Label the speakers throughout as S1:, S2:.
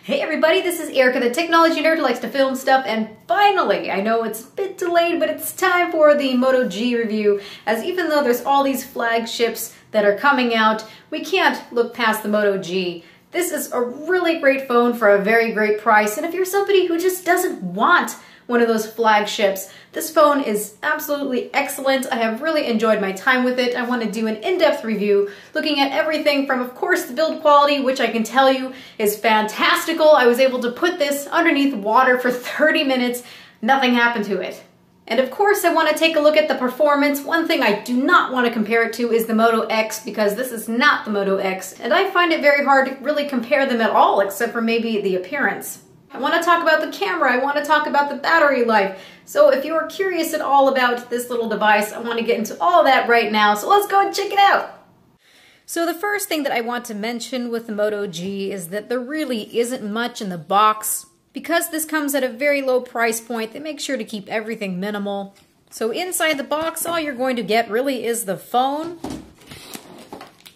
S1: Hey everybody, this is Erica, the technology nerd who likes to film stuff, and finally, I know it's a bit delayed, but it's time for the Moto G review, as even though there's all these flagships that are coming out, we can't look past the Moto G. This is a really great phone for a very great price, and if you're somebody who just doesn't want one of those flagships, this phone is absolutely excellent. I have really enjoyed my time with it. I want to do an in-depth review looking at everything from, of course, the build quality, which I can tell you is fantastical. I was able to put this underneath water for 30 minutes. Nothing happened to it. And of course, I want to take a look at the performance. One thing I do not want to compare it to is the Moto X, because this is not the Moto X, and I find it very hard to really compare them at all, except for maybe the appearance. I want to talk about the camera, I want to talk about the battery life. So if you're curious at all about this little device, I want to get into all that right now, so let's go and check it out! So the first thing that I want to mention with the Moto G is that there really isn't much in the box. Because this comes at a very low price point, they make sure to keep everything minimal. So inside the box, all you're going to get really is the phone.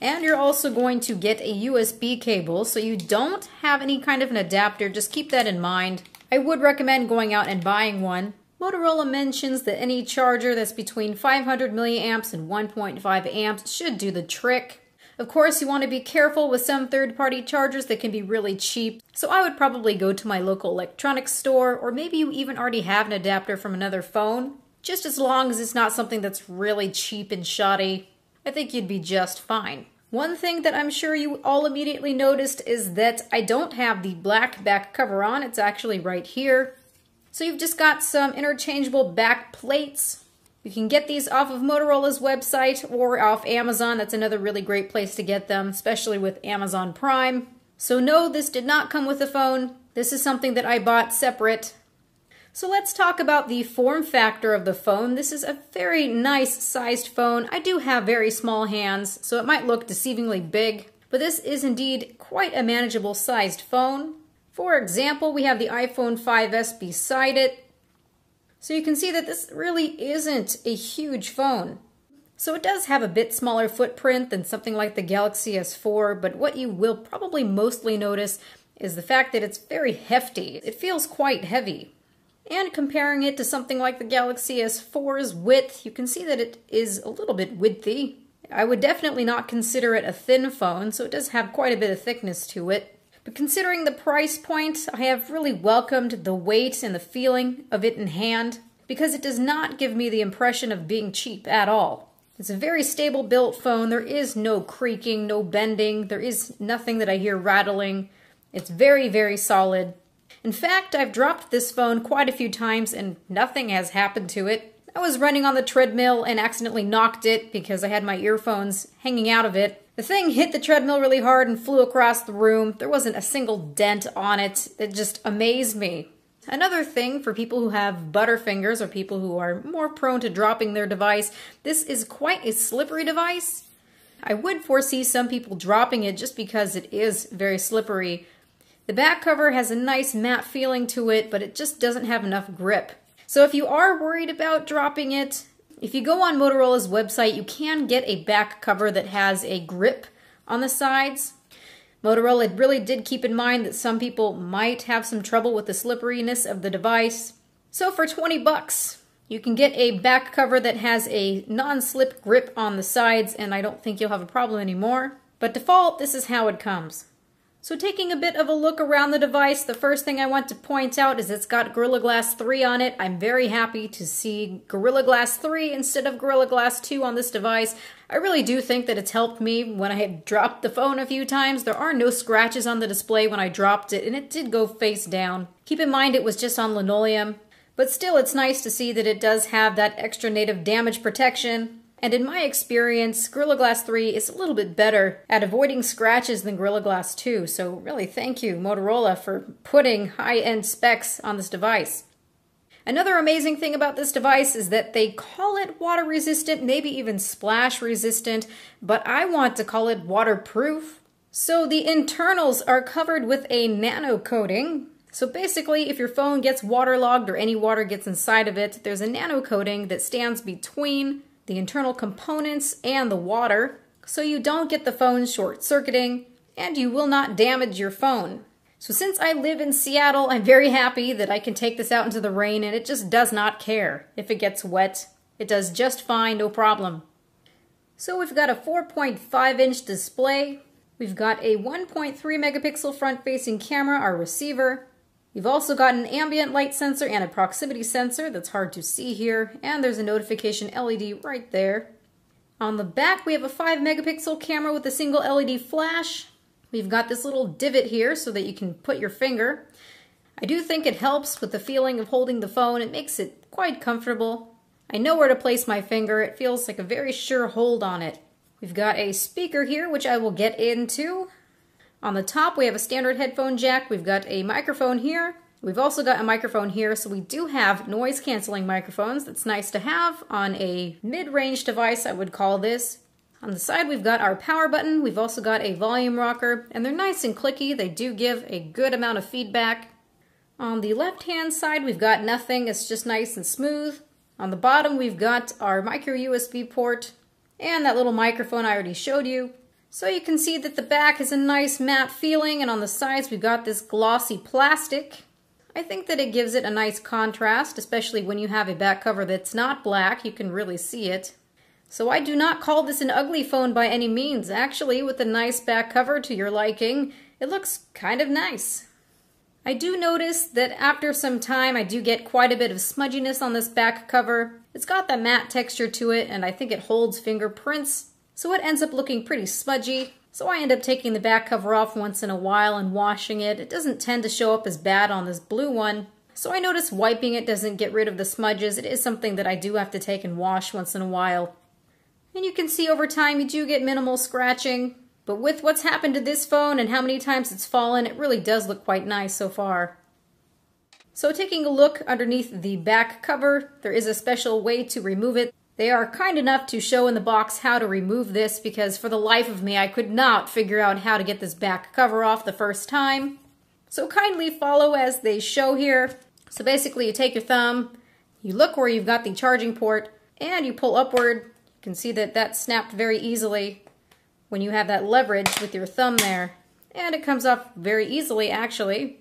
S1: And you're also going to get a USB cable, so you don't have any kind of an adapter. Just keep that in mind. I would recommend going out and buying one. Motorola mentions that any charger that's between 500 milliamps and 1.5 amps should do the trick. Of course, you want to be careful with some third-party chargers that can be really cheap, so I would probably go to my local electronics store, or maybe you even already have an adapter from another phone. Just as long as it's not something that's really cheap and shoddy, I think you'd be just fine. One thing that I'm sure you all immediately noticed is that I don't have the black back cover on. It's actually right here. So you've just got some interchangeable back plates. You can get these off of Motorola's website or off Amazon. That's another really great place to get them, especially with Amazon Prime. So no, this did not come with the phone. This is something that I bought separate. So let's talk about the form factor of the phone. This is a very nice sized phone. I do have very small hands, so it might look deceivingly big, but this is indeed quite a manageable sized phone. For example, we have the iPhone 5S beside it. So you can see that this really isn't a huge phone. So it does have a bit smaller footprint than something like the Galaxy S4, but what you will probably mostly notice is the fact that it's very hefty. It feels quite heavy. And comparing it to something like the Galaxy S4's width, you can see that it is a little bit widthy. I would definitely not consider it a thin phone, so it does have quite a bit of thickness to it. But considering the price point, I have really welcomed the weight and the feeling of it in hand, because it does not give me the impression of being cheap at all. It's a very stable built phone. There is no creaking, no bending. There is nothing that I hear rattling. It's very, very solid. In fact, I've dropped this phone quite a few times and nothing has happened to it. I was running on the treadmill and accidentally knocked it because I had my earphones hanging out of it. The thing hit the treadmill really hard and flew across the room. There wasn't a single dent on it. It just amazed me. Another thing for people who have butterfingers or people who are more prone to dropping their device, this is quite a slippery device. I would foresee some people dropping it just because it is very slippery. The back cover has a nice matte feeling to it, but it just doesn't have enough grip. So if you are worried about dropping it, if you go on Motorola's website, you can get a back cover that has a grip on the sides. Motorola really did keep in mind that some people might have some trouble with the slipperiness of the device. So for 20 bucks, you can get a back cover that has a non-slip grip on the sides, and I don't think you'll have a problem anymore. But default, this is how it comes. So taking a bit of a look around the device, the first thing I want to point out is it's got Gorilla Glass 3 on it. I'm very happy to see Gorilla Glass 3 instead of Gorilla Glass 2 on this device. I really do think that it's helped me when I had dropped the phone a few times. There are no scratches on the display when I dropped it, and it did go face down. Keep in mind it was just on linoleum, but still it's nice to see that it does have that extra native damage protection. And in my experience, Gorilla Glass 3 is a little bit better at avoiding scratches than Gorilla Glass 2, so really thank you, Motorola, for putting high-end specs on this device. Another amazing thing about this device is that they call it water-resistant, maybe even splash-resistant, but I want to call it waterproof. So the internals are covered with a nano coating. So basically, if your phone gets waterlogged or any water gets inside of it, there's a nano coating that stands between the internal components and the water, so you don't get the phone short-circuiting and you will not damage your phone. So since I live in Seattle, I'm very happy that I can take this out into the rain and it just does not care if it gets wet. It does just fine, no problem. So we've got a 4.5-inch display. We've got a 1.3 megapixel front-facing camera, our receiver. You've also got an ambient light sensor and a proximity sensor that's hard to see here, and there's a notification LED right there. On the back we have a 5 megapixel camera with a single LED flash. We've got this little divot here so that you can put your finger. I do think it helps with the feeling of holding the phone. It makes it quite comfortable. I know where to place my finger. It feels like a very sure hold on it. We've got a speaker here, which I will get into. On the top, we have a standard headphone jack. We've got a microphone here. We've also got a microphone here, so we do have noise-canceling microphones. That's nice to have on a mid-range device, I would call this. On the side, we've got our power button. We've also got a volume rocker, and they're nice and clicky. They do give a good amount of feedback. On the left-hand side, we've got nothing. It's just nice and smooth. On the bottom, we've got our micro USB port and that little microphone I already showed you. So you can see that the back is a nice matte feeling, and on the sides we've got this glossy plastic. I think that it gives it a nice contrast, especially when you have a back cover that's not black. You can really see it. So I do not call this an ugly phone by any means. Actually, with a nice back cover to your liking, it looks kind of nice. I do notice that after some time I do get quite a bit of smudginess on this back cover. It's got that matte texture to it, and I think it holds fingerprints. So it ends up looking pretty smudgy. So I end up taking the back cover off once in a while and washing it. It doesn't tend to show up as bad on this blue one. So I notice wiping it doesn't get rid of the smudges. It is something that I do have to take and wash once in a while. And you can see over time you do get minimal scratching. But with what's happened to this phone and how many times it's fallen, it really does look quite nice so far. So taking a look underneath the back cover, there is a special way to remove it. They are kind enough to show in the box how to remove this, because for the life of me I could not figure out how to get this back cover off the first time. So kindly follow as they show here. So basically you take your thumb, you look where you've got the charging port, and you pull upward. You can see that that snapped very easily when you have that leverage with your thumb there. And it comes off very easily actually.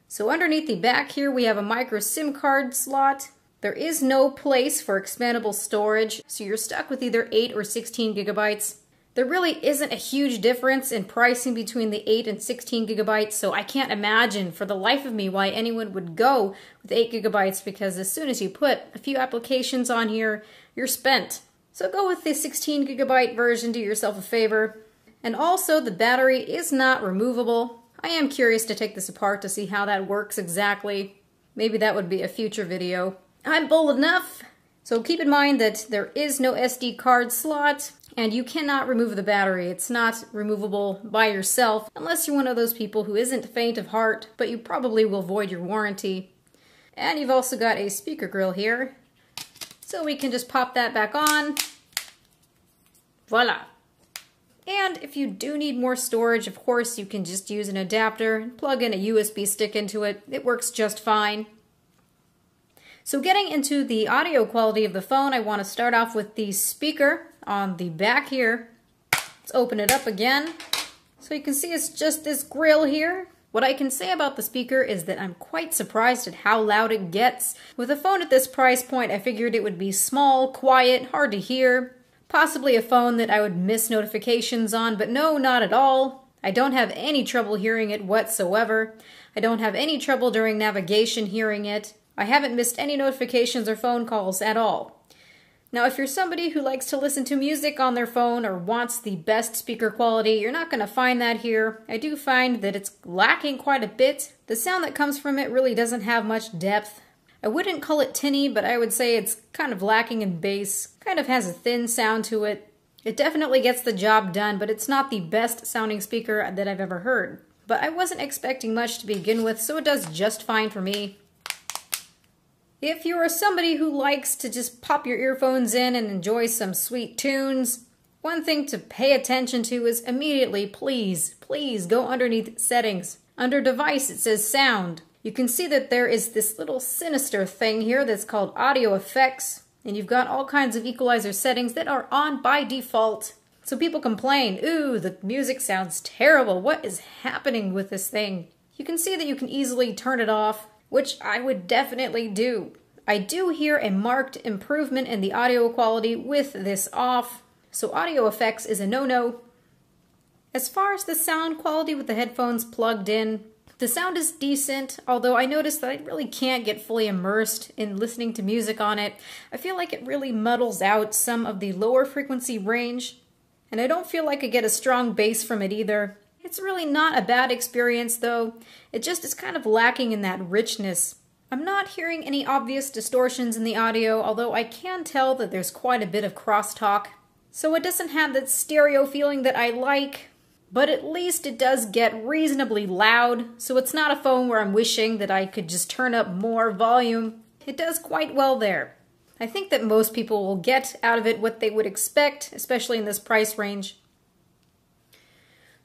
S1: So underneath the back here we have a micro SIM card slot. There is no place for expandable storage, so you're stuck with either 8 or 16 gigabytes. There really isn't a huge difference in pricing between the 8 and 16 gigabytes, so I can't imagine for the life of me why anyone would go with 8 gigabytes, because as soon as you put a few applications on here, you're spent. So go with the 16 gigabyte version, do yourself a favor. And also the battery is not removable. I am curious to take this apart to see how that works exactly. Maybe that would be a future video. I'm bold enough. So keep in mind that there is no SD card slot, and you cannot remove the battery. It's not removable by yourself, unless you're one of those people who isn't faint of heart, but you probably will void your warranty. And you've also got a speaker grill here. So we can just pop that back on. Voila. And if you do need more storage, of course, you can just use an adapter and plug in a USB stick into it. It works just fine. So getting into the audio quality of the phone, I want to start off with the speaker on the back here. Let's open it up again. So you can see it's just this grill here. What I can say about the speaker is that I'm quite surprised at how loud it gets. With a phone at this price point, I figured it would be small, quiet, hard to hear. Possibly a phone that I would miss notifications on, but no, not at all. I don't have any trouble hearing it whatsoever. I don't have any trouble during navigation hearing it. I haven't missed any notifications or phone calls at all. Now, if you're somebody who likes to listen to music on their phone or wants the best speaker quality, you're not going to find that here. I do find that it's lacking quite a bit. The sound that comes from it really doesn't have much depth. I wouldn't call it tinny, but I would say it's kind of lacking in bass. Kind of has a thin sound to it. It definitely gets the job done, but it's not the best sounding speaker that I've ever heard. But I wasn't expecting much to begin with, so it does just fine for me. If you are somebody who likes to just pop your earphones in and enjoy some sweet tunes, one thing to pay attention to is immediately, please go underneath settings. Under device it says sound. You can see that there is this little sinister thing here that's called audio effects, and you've got all kinds of equalizer settings that are on by default. So people complain, ooh, the music sounds terrible. What is happening with this thing? You can see that you can easily turn it off, which I would definitely do. I do hear a marked improvement in the audio quality with this off, so audio effects is a no-no. As far as the sound quality with the headphones plugged in, the sound is decent, although I noticed that I really can't get fully immersed in listening to music on it. I feel like it really muddles out some of the lower frequency range, and I don't feel like I get a strong bass from it either. It's really not a bad experience though, it just is kind of lacking in that richness. I'm not hearing any obvious distortions in the audio, although I can tell that there's quite a bit of crosstalk. So it doesn't have that stereo feeling that I like, but at least it does get reasonably loud, so it's not a phone where I'm wishing that I could just turn up more volume. It does quite well there. I think that most people will get out of it what they would expect, especially in this price range.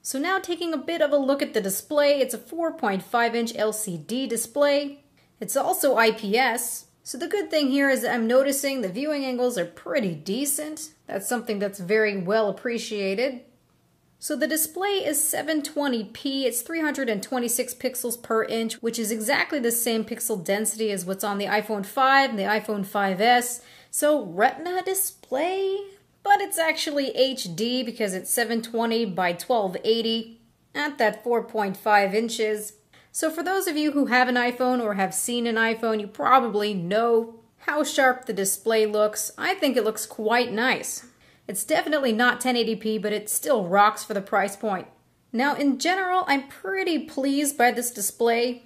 S1: So now taking a bit of a look at the display, it's a 4.5-inch LCD display. It's also IPS, so the good thing here is that I'm noticing the viewing angles are pretty decent. That's something that's very well appreciated. So the display is 720p, it's 326 pixels per inch, which is exactly the same pixel density as what's on the iPhone 5 and the iPhone 5S. So Retina display, but it's actually HD because it's 720 by 1280 at that 4.5 inches. So for those of you who have an iPhone or have seen an iPhone, you probably know how sharp the display looks. I think it looks quite nice. It's definitely not 1080p, but it still rocks for the price point. Now, in general, I'm pretty pleased by this display.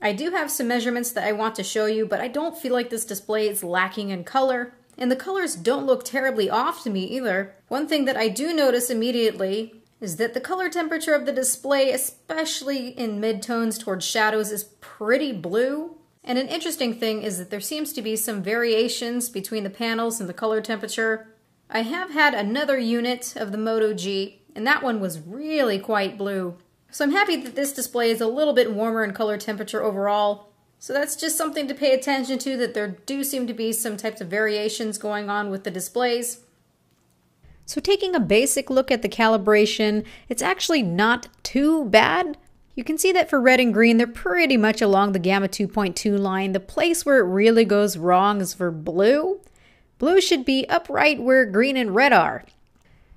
S1: I do have some measurements that I want to show you, but I don't feel like this display is lacking in color. And the colors don't look terribly off to me either. One thing that I do notice immediately is that the color temperature of the display, especially in midtones towards shadows, is pretty blue. And an interesting thing is that there seems to be some variations between the panels and the color temperature. I have had another unit of the Moto G, and that one was really quite blue. So I'm happy that this display is a little bit warmer in color temperature overall. So that's just something to pay attention to, that there do seem to be some types of variations going on with the displays. So taking a basic look at the calibration, it's actually not too bad. You can see that for red and green, they're pretty much along the Gamma 2.2 line. The place where it really goes wrong is for blue. Blue should be up right where green and red are.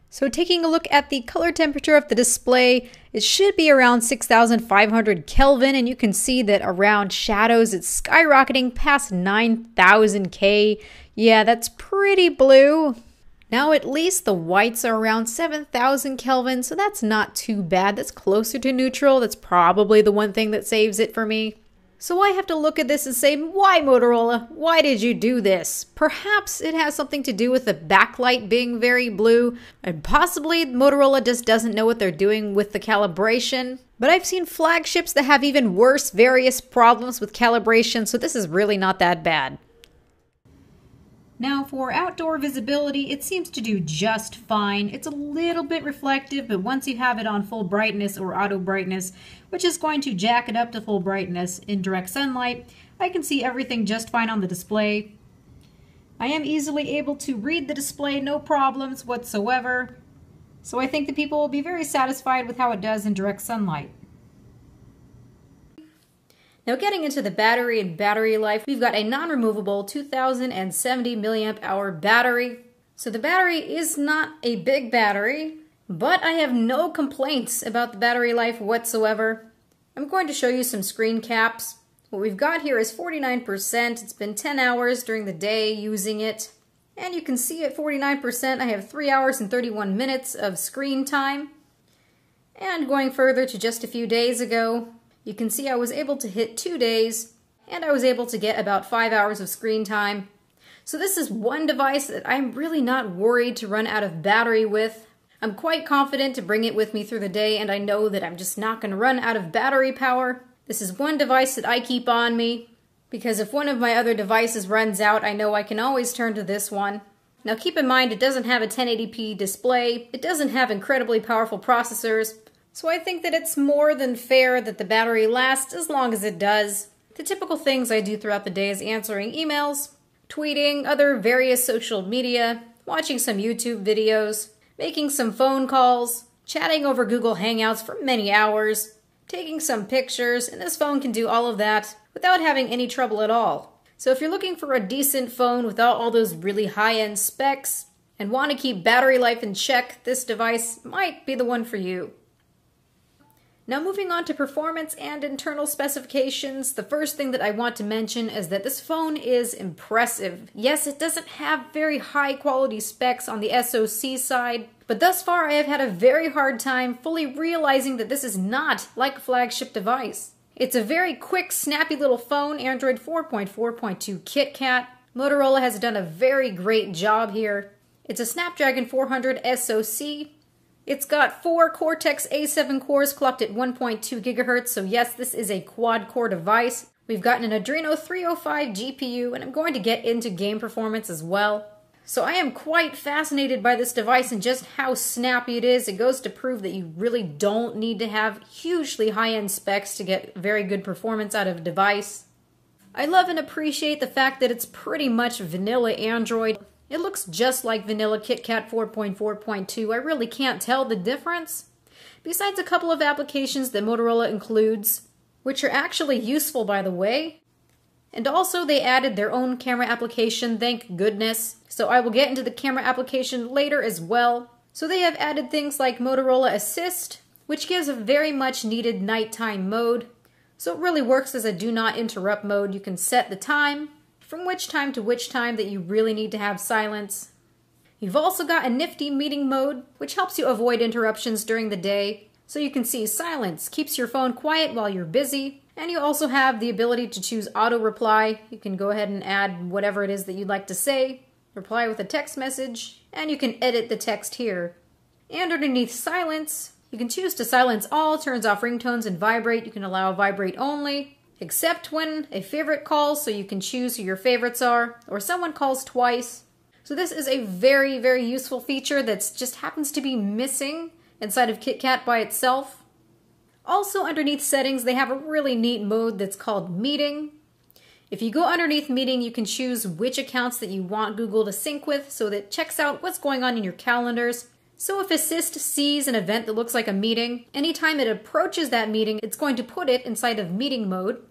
S1: So taking a look at the color temperature of the display, it should be around 6,500 Kelvin, and you can see that around shadows it's skyrocketing past 9,000 K. Yeah, that's pretty blue. Now at least the whites are around 7,000 Kelvin, so that's not too bad. That's closer to neutral. That's probably the one thing that saves it for me. So I have to look at this and say, why Motorola? Why did you do this? Perhaps it has something to do with the backlight being very blue, and possibly Motorola just doesn't know what they're doing with the calibration. But I've seen flagships that have even worse various problems with calibration, so this is really not that bad. Now for outdoor visibility, it seems to do just fine. It's a little bit reflective, but once you have it on full brightness or auto brightness, which is going to jack it up to full brightness in direct sunlight, I can see everything just fine on the display. I am easily able to read the display, no problems whatsoever. So I think the people will be very satisfied with how it does in direct sunlight. Now getting into the battery and battery life, we've got a non-removable 2070 milliamp hour battery. So the battery is not a big battery, but I have no complaints about the battery life whatsoever. I'm going to show you some screen caps. What we've got here is 49%. It's been 10 hours during the day using it. And you can see at 49%, I have 3 hours and 31 minutes of screen time. And going further to just a few days ago, you can see I was able to hit 2 days, and I was able to get about 5 hours of screen time. So this is one device that I'm really not worried to run out of battery with. I'm quite confident to bring it with me through the day, and I know that I'm just not going to run out of battery power. This is one device that I keep on me, because if one of my other devices runs out, I know I can always turn to this one. Now keep in mind, it doesn't have a 1080p display, it doesn't have incredibly powerful processors, so I think that it's more than fair that the battery lasts as long as it does. The typical things I do throughout the day is answering emails, tweeting, other various social media, watching some YouTube videos, making some phone calls, chatting over Google Hangouts for many hours, taking some pictures, and this phone can do all of that without having any trouble at all. So if you're looking for a decent phone without all those really high-end specs and want to keep battery life in check, this device might be the one for you. Now moving on to performance and internal specifications, the first thing that I want to mention is that this phone is impressive. Yes, it doesn't have very high quality specs on the SoC side, but thus far I have had a very hard time fully realizing that this is not like a flagship device. It's a very quick, snappy little phone, Android 4.4.2 KitKat. Motorola has done a very great job here. It's a Snapdragon 400 SoC. It's got 4 Cortex-A7 cores clocked at 1.2 GHz, so yes, this is a quad-core device. We've got an Adreno 305 GPU, and I'm going to get into game performance as well. So I am quite fascinated by this device and just how snappy it is. It goes to prove that you really don't need to have hugely high-end specs to get very good performance out of a device. I love and appreciate the fact that it's pretty much vanilla Android. It looks just like vanilla KitKat 4.4.2. I really can't tell the difference. Besides a couple of applications that Motorola includes, which are actually useful by the way. And also they added their own camera application, thank goodness. So I will get into the camera application later as well. So they have added things like Motorola Assist, which gives a very much needed nighttime mode. So it really works as a do not interrupt mode. You can set the time, from which time to which time that you really need to have silence. You've also got a nifty meeting mode, which helps you avoid interruptions during the day. So you can see silence, keeps your phone quiet while you're busy. And you also have the ability to choose auto reply. You can go ahead and add whatever it is that you'd like to say, reply with a text message, and you can edit the text here. And underneath silence, you can choose to silence all, turns off ringtones and vibrate. You can allow vibrate only, except when a favorite calls, so you can choose who your favorites are, or someone calls twice. So this is a very, very useful feature that just happens to be missing inside of KitKat by itself. Also underneath settings, they have a really neat mode that's called Meeting. If you go underneath Meeting, you can choose which accounts that you want Google to sync with, so that it checks out what's going on in your calendars. So if Assist sees an event that looks like a meeting, anytime it approaches that meeting, it's going to put it inside of meeting mode.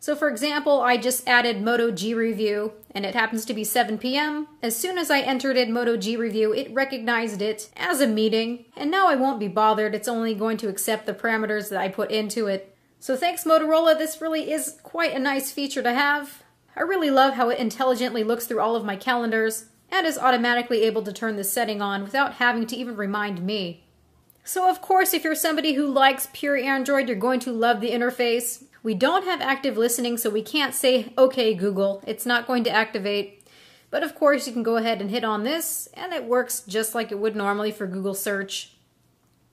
S1: So for example, I just added Moto G review, and it happens to be 7 p.m. As soon as I entered in Moto G review, it recognized it as a meeting, and now I won't be bothered. It's only going to accept the parameters that I put into it. So thanks Motorola, this really is quite a nice feature to have. I really love how it intelligently looks through all of my calendars, and is automatically able to turn this setting on without having to even remind me. So of course, if you're somebody who likes pure Android, you're going to love the interface. We don't have active listening, so we can't say, okay, Google. It's not going to activate. But of course, you can go ahead and hit on this, and it works just like it would normally for Google search.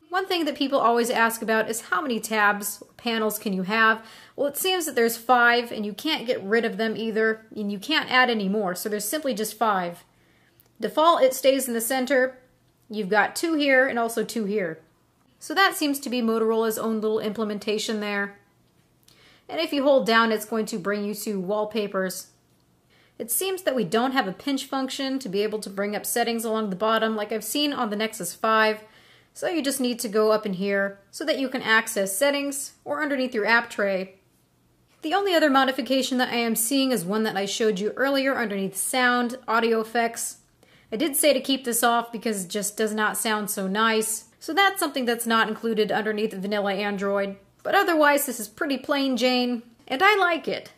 S1: One thing that people always ask about is how many tabs or panels can you have? Well, it seems that there's 5, and you can't get rid of them either, and you can't add any more, so there's simply just 5. Default, it stays in the center. You've got 2 here, and also 2 here. So that seems to be Motorola's own little implementation there. And if you hold down, it's going to bring you to wallpapers. It seems that we don't have a pinch function to be able to bring up settings along the bottom like I've seen on the Nexus 5. So you just need to go up in here so that you can access settings or underneath your app tray. The only other modification that I am seeing is one that I showed you earlier underneath sound, audio effects. I did say to keep this off because it just does not sound so nice. So that's something that's not included underneath vanilla Android. But otherwise, this is pretty plain Jane, and I like it.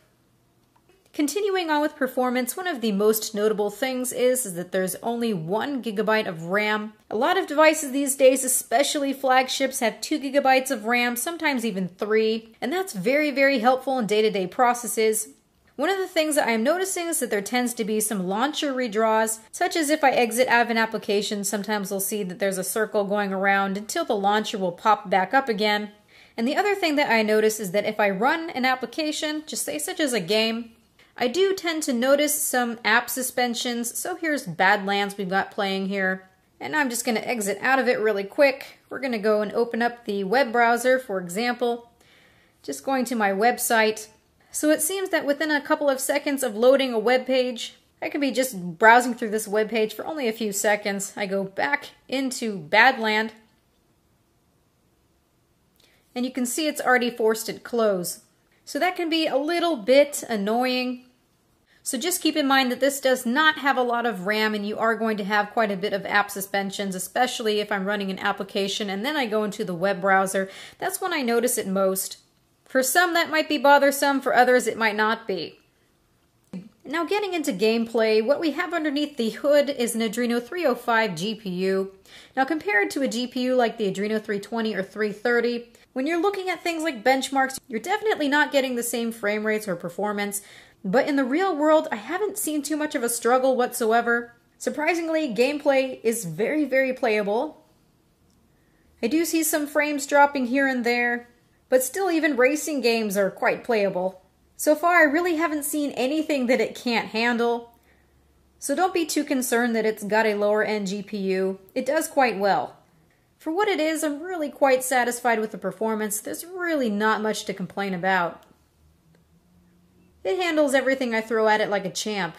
S1: Continuing on with performance, one of the most notable things is that there's only 1 GB of RAM. A lot of devices these days, especially flagships, have 2 GB of RAM, sometimes even 3, and that's very, very helpful in day-to-day processes. One of the things that I am noticing is that there tends to be some launcher redraws, such as if I exit out of an application, sometimes we'll see that there's a circle going around until the launcher will pop back up again. And the other thing that I notice is that if I run an application, just say such as a game, I do tend to notice some app suspensions. So here's Badlands we've got playing here. And I'm just going to exit out of it really quick. We're going to go and open up the web browser, for example. Just going to my website. So it seems that within a couple of seconds of loading a web page, I can be just browsing through this webpage for only a few seconds. I go back into Badland, and you can see it's already forced it close. So that can be a little bit annoying. So just keep in mind that this does not have a lot of RAM, and you are going to have quite a bit of app suspensions, especially if I'm running an application and then I go into the web browser. That's when I notice it most. For some that might be bothersome, for others it might not be. Now getting into gameplay, what we have underneath the hood is an Adreno 305 GPU. Now compared to a GPU like the Adreno 320 or 330, when you're looking at things like benchmarks, you're definitely not getting the same frame rates or performance. But in the real world, I haven't seen too much of a struggle whatsoever. Surprisingly, gameplay is very, very playable. I do see some frames dropping here and there, but still even racing games are quite playable. So far, I really haven't seen anything that it can't handle. So don't be too concerned that it's got a lower end GPU. It does quite well. For what it is, I'm really quite satisfied with the performance. There's really not much to complain about. It handles everything I throw at it like a champ.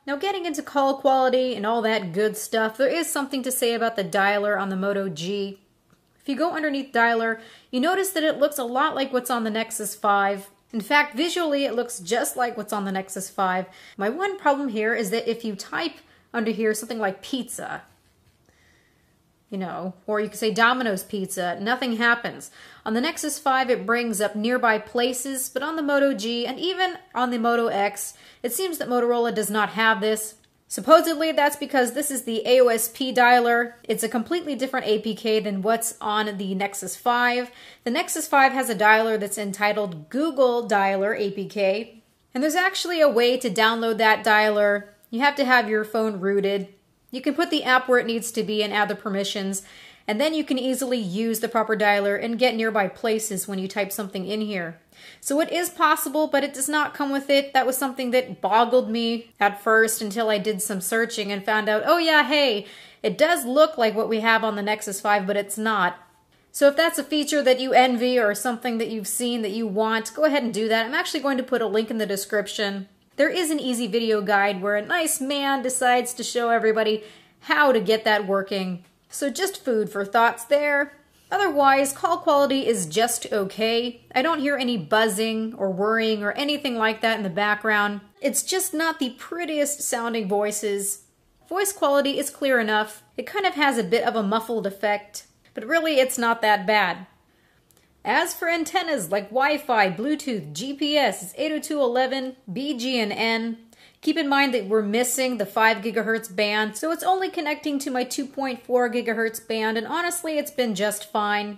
S1: Now getting into call quality and all that good stuff, there is something to say about the dialer on the Moto G. If you go underneath dialer, you notice that it looks a lot like what's on the Nexus 5. In fact, visually it looks just like what's on the Nexus 5. My one problem here is that if you type under here something like pizza, you know, or you could say Domino's Pizza, nothing happens. On the Nexus 5 it brings up nearby places, but on the Moto G and even on the Moto X, it seems that Motorola does not have this. Supposedly that's because this is the AOSP dialer. It's a completely different APK than what's on the Nexus 5. The Nexus 5 has a dialer that's entitled Google Dialer APK, and there's actually a way to download that dialer. You have to have your phone rooted. You can put the app where it needs to be and add the permissions, and then you can easily use the proper dialer and get nearby places when you type something in here. So it is possible, but it does not come with it. That was something that boggled me at first until I did some searching and found out, oh yeah, hey, it does look like what we have on the Nexus 5, but it's not. So if that's a feature that you envy or something that you've seen that you want, go ahead and do that. I'm actually going to put a link in the description. There is an easy video guide where a nice man decides to show everybody how to get that working. So just food for thoughts there. Otherwise, call quality is just okay. I don't hear any buzzing or whirring or anything like that in the background. It's just not the prettiest sounding voices. Voice quality is clear enough. It kind of has a bit of a muffled effect, but really it's not that bad. As for antennas like Wi-Fi, Bluetooth, GPS, it's 802.11, BGN. Keep in mind that we're missing the 5 GHz band, so it's only connecting to my 2.4 GHz band, and honestly, it's been just fine.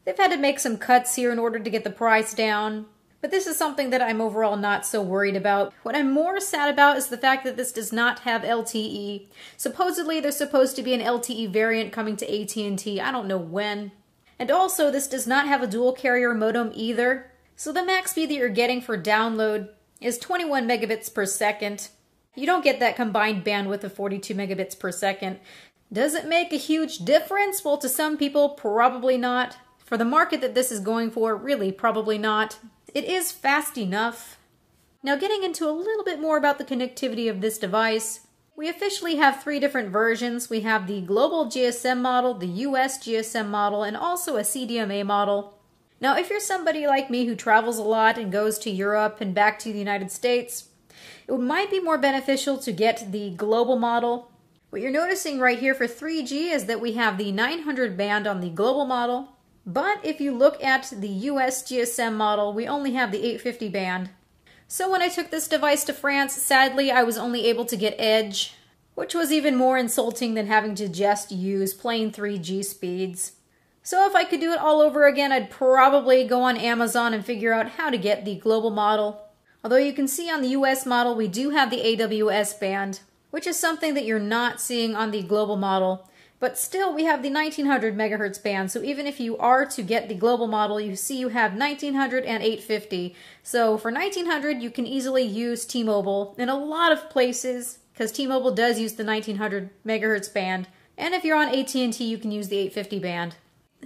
S1: They've had to make some cuts here in order to get the price down, but this is something that I'm overall not so worried about. What I'm more sad about is the fact that this does not have LTE. Supposedly, there's supposed to be an LTE variant coming to AT&T. I don't know when. And also, this does not have a dual carrier modem either. So the max speed that you're getting for download is 21 megabits per second. You don't get that combined bandwidth of 42 megabits per second. Does it make a huge difference? Well, to some people, probably not. For the market that this is going for, really, probably not. It is fast enough. Now getting into a little bit more about the connectivity of this device, we officially have 3 different versions. We have the global GSM model, the US GSM model, and also a CDMA model. Now, if you're somebody like me who travels a lot and goes to Europe and back to the United States, it might be more beneficial to get the global model. What you're noticing right here for 3G is that we have the 900 band on the global model, but if you look at the US GSM model, we only have the 850 band. So when I took this device to France, sadly I was only able to get Edge, which was even more insulting than having to just use plain 3G speeds. So if I could do it all over again, I'd probably go on Amazon and figure out how to get the global model. Although you can see on the US model we do have the AWS band, which is something that you're not seeing on the global model. But still, we have the 1900 megahertz band, so even if you are to get the global model, you see you have 1900 and 850. So for 1900, you can easily use T-Mobile in a lot of places, because T-Mobile does use the 1900 megahertz band. And if you're on AT&T, you can use the 850 band.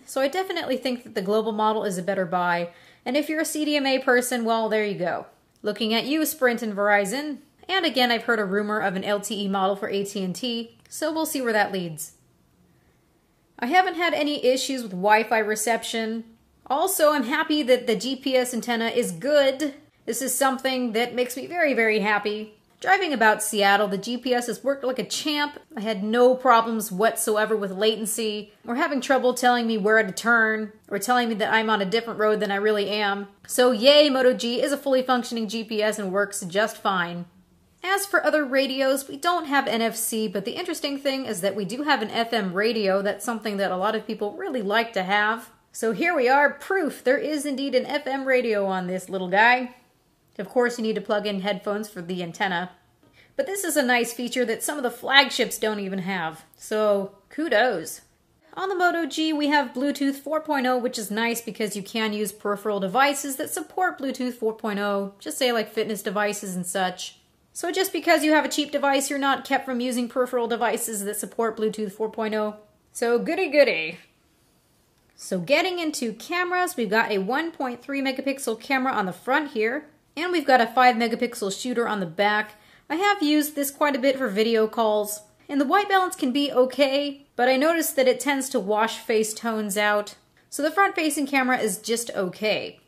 S1: So I definitely think that the global model is a better buy. And if you're a CDMA person, well, there you go. Looking at you, Sprint and Verizon. And again, I've heard a rumor of an LTE model for AT&T, so we'll see where that leads. I haven't had any issues with Wi-Fi reception. Also, I'm happy that the GPS antenna is good. This is something that makes me very, very happy. Driving about Seattle, the GPS has worked like a champ. I had no problems whatsoever with latency, or having trouble telling me where to turn, or telling me that I'm on a different road than I really am. So yay, Moto G is a fully functioning GPS and works just fine. As for other radios, we don't have NFC, but the interesting thing is that we do have an FM radio. That's something that a lot of people really like to have. So here we are, proof there is indeed an FM radio on this little guy. Of course, you need to plug in headphones for the antenna. But this is a nice feature that some of the flagships don't even have. So, kudos. On the Moto G, we have Bluetooth 4.0, which is nice because you can use peripheral devices that support Bluetooth 4.0, just say like fitness devices and such. So just because you have a cheap device, you're not kept from using peripheral devices that support Bluetooth 4.0. So goody goody. So getting into cameras, we've got a 1.3 megapixel camera on the front here. And we've got a 5 megapixel shooter on the back. I have used this quite a bit for video calls, and the white balance can be okay, but I noticed that it tends to wash face tones out. So the front facing camera is just okay.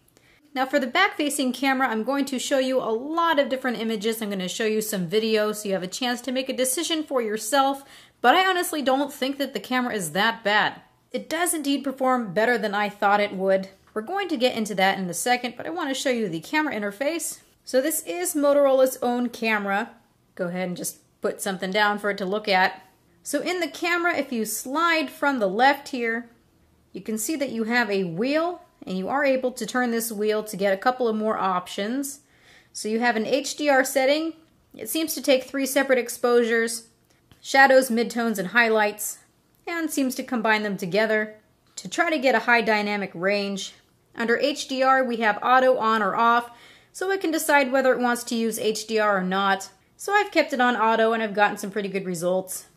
S1: Now for the back facing camera, I'm going to show you a lot of different images. I'm going to show you some video so you have a chance to make a decision for yourself, but I honestly don't think that the camera is that bad. It does indeed perform better than I thought it would. We're going to get into that in a second, but I want to show you the camera interface. So this is Motorola's own camera. Go ahead and just put something down for it to look at. So in the camera, if you slide from the left here, you can see that you have a wheel, and you are able to turn this wheel to get a couple of more options. So you have an HDR setting. It seems to take 3 separate exposures, shadows, midtones, and highlights, and seems to combine them together to try to get a high dynamic range. Under HDR, we have auto on or off, so it can decide whether it wants to use HDR or not. So I've kept it on auto and I've gotten some pretty good results.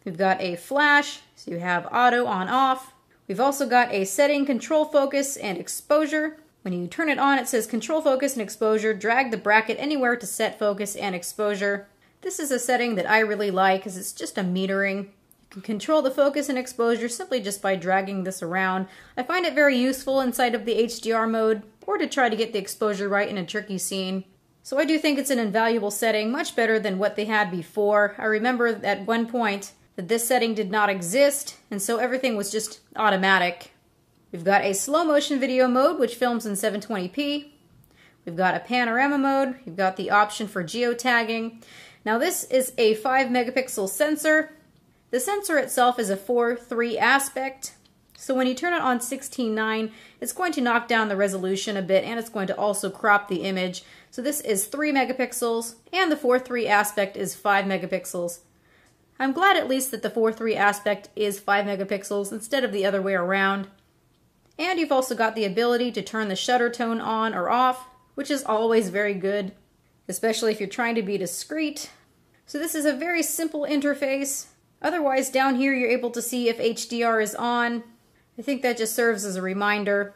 S1: We've got a flash, so you have auto on off. We've also got a setting, control focus, and exposure. When you turn it on, it says control focus and exposure. Drag the bracket anywhere to set focus and exposure. This is a setting that I really like because it's just a metering. You can control the focus and exposure simply just by dragging this around. I find it very useful inside of the HDR mode or to try to get the exposure right in a tricky scene. So I do think it's an invaluable setting, much better than what they had before. I remember at one point that this setting did not exist, and so everything was just automatic. We've got a slow motion video mode, which films in 720p. We've got a panorama mode. You've got the option for geotagging. Now this is a 5 megapixel sensor. The sensor itself is a 4:3 aspect, so when you turn it on 16:9, it's going to knock down the resolution a bit and it's going to also crop the image. So this is 3 megapixels and the 4:3 aspect is 5 megapixels. I'm glad at least that the 4:3 aspect is 5 megapixels instead of the other way around. And you've also got the ability to turn the shutter tone on or off, which is always very good, especially if you're trying to be discreet. So this is a very simple interface. Otherwise, down here you're able to see if HDR is on. I think that just serves as a reminder.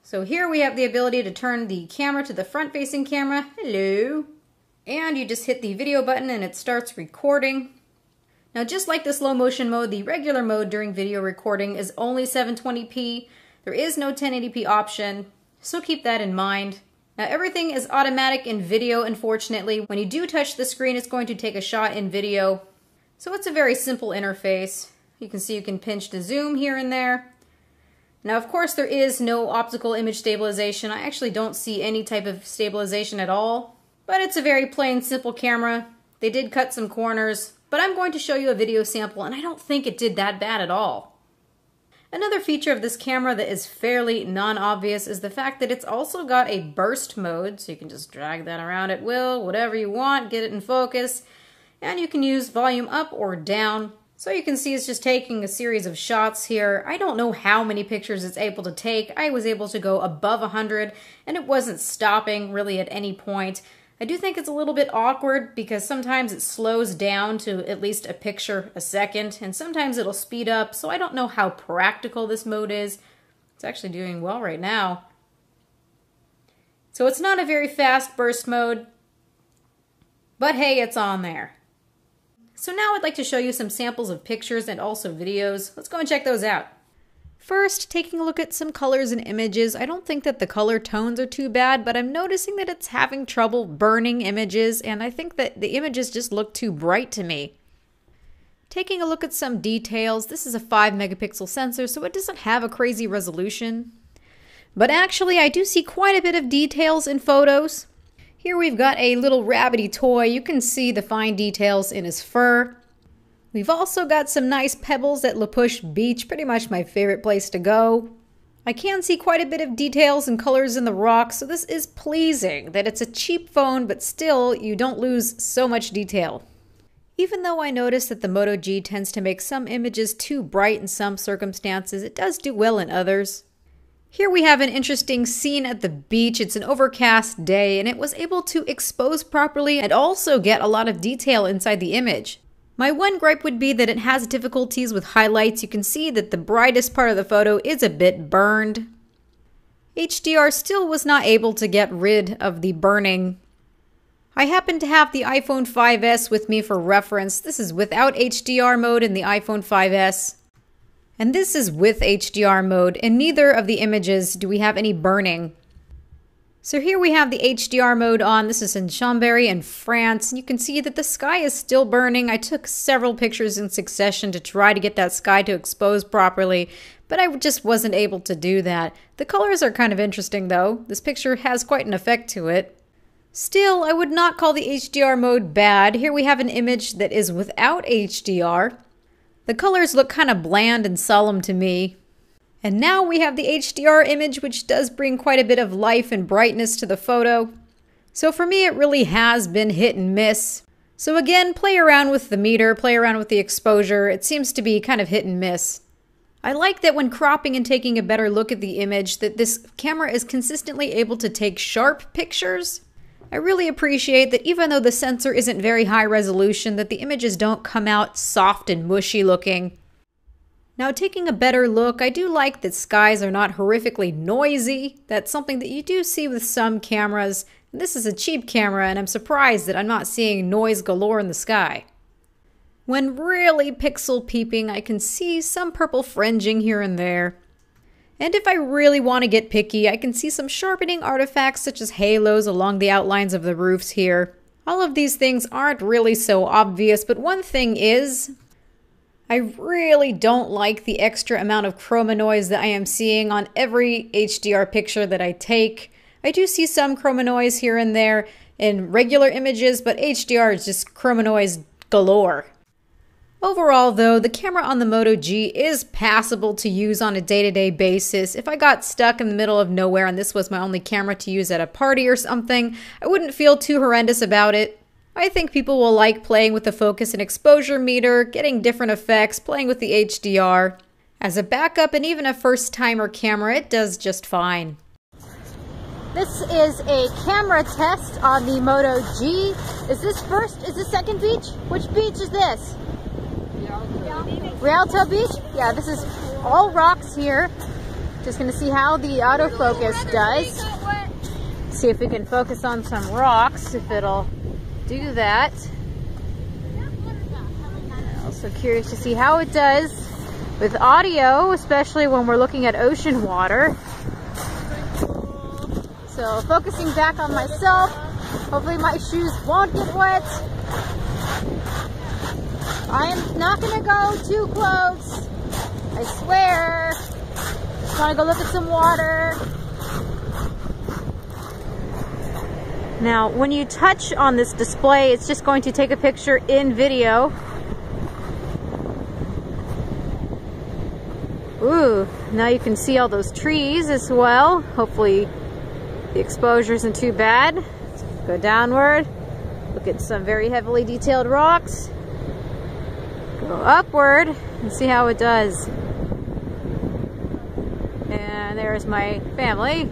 S1: So here we have the ability to turn the camera to the front-facing camera. Hello. And you just hit the video button and it starts recording. Now just like the slow motion mode, the regular mode during video recording is only 720p. There is no 1080p option, so keep that in mind. Now everything is automatic in video, unfortunately. When you do touch the screen, it's going to take a shot in video. So it's a very simple interface. You can see you can pinch to zoom here and there. Now of course there is no optical image stabilization. I actually don't see any type of stabilization at all. But it's a very plain, simple camera. They did cut some corners, but I'm going to show you a video sample and I don't think it did that bad at all. Another feature of this camera that is fairly non-obvious is the fact that it's also got a burst mode, so you can just drag that around at will, whatever you want, get it in focus. And you can use volume up or down. So you can see it's just taking a series of shots here. I don't know how many pictures it's able to take. I was able to go above 100 and it wasn't stopping really at any point. I do think it's a little bit awkward because sometimes it slows down to at least a picture a second and sometimes it'll speed up. So I don't know how practical this mode is. It's actually doing well right now. So it's not a very fast burst mode. But hey, it's on there. So now I'd like to show you some samples of pictures and also videos. Let's go and check those out. First, taking a look at some colors and images. I don't think that the color tones are too bad, but I'm noticing that it's having trouble burning images, and I think that the images just look too bright to me. Taking a look at some details, this is a 5 megapixel sensor, so it doesn't have a crazy resolution. But actually, I do see quite a bit of details in photos. Here we've got a little rabbity toy. You can see the fine details in his fur. We've also got some nice pebbles at La Push Beach, pretty much my favorite place to go. I can see quite a bit of details and colors in the rocks, so this is pleasing that it's a cheap phone, but still you don't lose so much detail. Even though I notice that the Moto G tends to make some images too bright in some circumstances, it does do well in others. Here we have an interesting scene at the beach. It's an overcast day and it was able to expose properly and also get a lot of detail inside the image. My one gripe would be that it has difficulties with highlights. You can see that the brightest part of the photo is a bit burned. HDR still was not able to get rid of the burning. I happen to have the iPhone 5S with me for reference. This is without HDR mode in the iPhone 5S. And this is with HDR mode. In neither of the images do we have any burning. So here we have the HDR mode on. This is in Chambéry in France. And you can see that the sky is still burning. I took several pictures in succession to try to get that sky to expose properly, but I just wasn't able to do that. The colors are kind of interesting though. This picture has quite an effect to it. Still, I would not call the HDR mode bad. Here we have an image that is without HDR. The colors look kind of bland and solemn to me. And now we have the HDR image, which does bring quite a bit of life and brightness to the photo. So for me, it really has been hit and miss. So again, play around with the meter, play around with the exposure. It seems to be kind of hit and miss. I like that when cropping and taking a better look at the image, that this camera is consistently able to take sharp pictures. I really appreciate that even though the sensor isn't very high resolution, that the images don't come out soft and mushy looking. Now taking a better look, I do like that skies are not horrifically noisy. That's something that you do see with some cameras. And this is a cheap camera and I'm surprised that I'm not seeing noise galore in the sky. When really pixel peeping, I can see some purple fringing here and there. And if I really want to get picky, I can see some sharpening artifacts such as halos along the outlines of the roofs here. All of these things aren't really so obvious, but one thing is, I really don't like the extra amount of chroma noise that I am seeing on every HDR picture that I take. I do see some chroma noise here and there in regular images, but HDR is just chroma noise galore. Overall though, the camera on the Moto G is passable to use on a day-to-day basis. If I got stuck in the middle of nowhere and this was my only camera to use at a party or something, I wouldn't feel too horrendous about it. I think people will like playing with the focus and exposure meter, getting different effects, playing with the HDR. As a backup and even a first-timer camera, it does just fine.
S2: This is a camera test on the Moto G. Is this second beach? Which beach is this? Rialto Beach? Yeah, this is all rocks here. Just gonna see how the autofocus does. See if we can focus on some rocks, if it'll do that. Also curious to see how it does with audio, especially when we're looking at ocean water. So focusing back on myself, hopefully my shoes won't get wet. I am not gonna go too close, I swear. Just wanna go look at some water. Now, when you touch on this display, it's just going to take a picture in video. Ooh, now you can see all those trees as well. Hopefully the exposure isn't too bad. Let's go downward, look at some very heavily detailed rocks. Go upward and see how it does. And there's my family.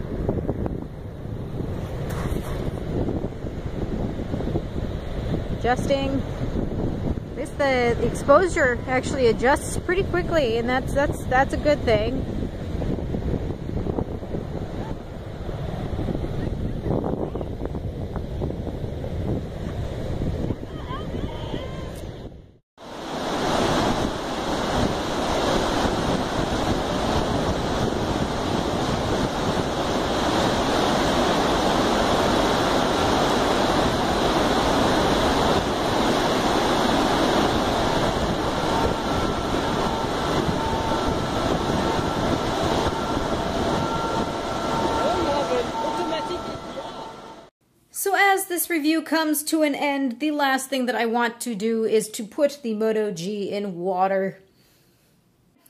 S2: Adjusting. The exposure actually adjusts pretty quickly, and that's a good thing.
S1: this review comes to an end, the last thing that I want to do is to put the Moto G in water.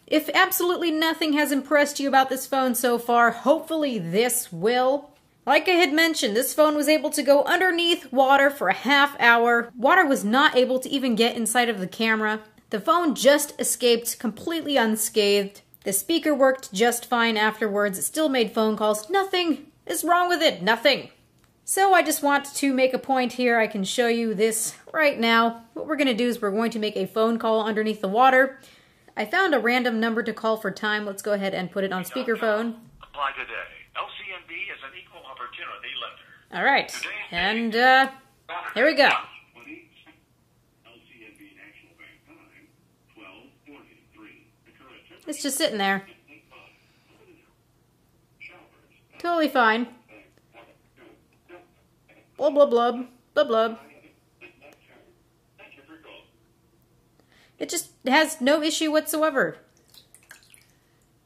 S1: If absolutely nothing has impressed you about this phone so far, hopefully this will. Like I had mentioned, this phone was able to go underneath water for a half hour. Water was not able to even get inside of the camera. The phone just escaped completely unscathed. The speaker worked just fine afterwards. It still made phone calls. Nothing is wrong with it. Nothing. So I just want to make a point here. I can show you this right now. What we're going to do is we're going to make a phone call underneath the water. I found a random number to call for time. Let's go ahead and put it on speakerphone.
S3: Apply today. LCNB is an equal opportunity lender.
S1: All right. And here we go. It's just sitting there. Totally fine. Blub, blub, blub. Blub, blub. It just has no issue whatsoever.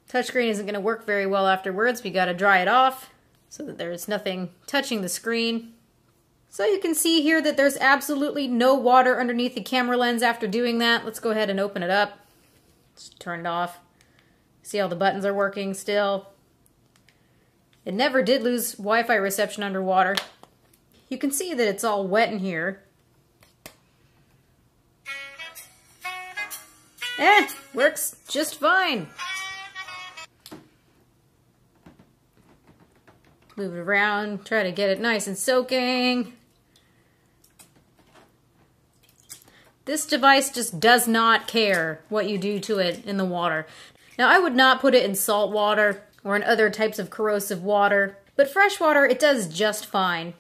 S1: Touchscreen isn't going to work very well afterwards. We got to dry it off so that there's nothing touching the screen. So you can see here that there's absolutely no water underneath the camera lens after doing that. Let's go ahead and open it up. Let's turn it off. See all the buttons are working still. It never did lose Wi-Fi reception underwater. You can see that it's all wet in here. Works just fine. Move it around, try to get it nice and soaking. This device just does not care what you do to it in the water. Now, I would not put it in salt water or in other types of corrosive water, but fresh water, it does just fine.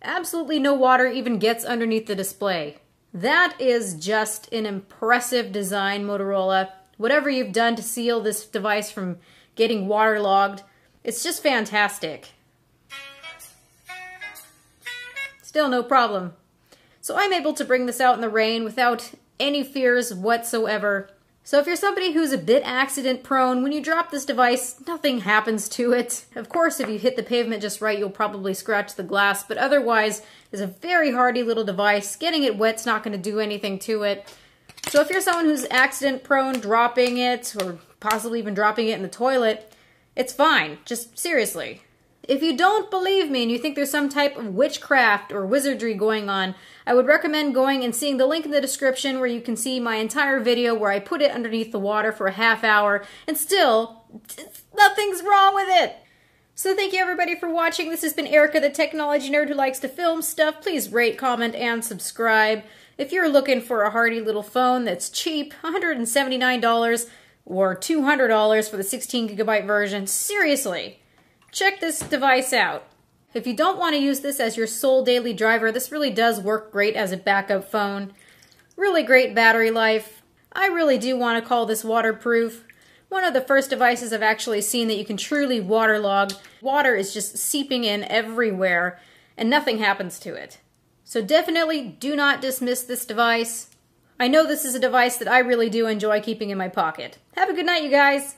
S1: Absolutely no water even gets underneath the display. That is just an impressive design, Motorola. Whatever you've done to seal this device from getting waterlogged, it's just fantastic. Still no problem. So I'm able to bring this out in the rain without any fears whatsoever. So if you're somebody who's a bit accident prone, when you drop this device, nothing happens to it. Of course, if you hit the pavement just right, you'll probably scratch the glass, but otherwise, it's a very hardy little device. Getting it wet's not going to do anything to it. So if you're someone who's accident prone, dropping it, or possibly even dropping it in the toilet, it's fine. Just seriously. If you don't believe me and you think there's some type of witchcraft or wizardry going on, I would recommend going and seeing the link in the description where you can see my entire video where I put it underneath the water for a half hour and still, nothing's wrong with it. So thank you everybody for watching. This has been Erica, the technology nerd who likes to film stuff. Please rate, comment, and subscribe. If you're looking for a hardy little phone that's cheap, $179 or $200 for the 16GB version, seriously. Check this device out. If you don't want to use this as your sole daily driver, this really does work great as a backup phone. Really great battery life. I really do want to call this waterproof. One of the first devices I've actually seen that you can truly waterlog. Water is just seeping in everywhere and nothing happens to it. So definitely do not dismiss this device. I know this is a device that I really do enjoy keeping in my pocket. Have a good night, you guys.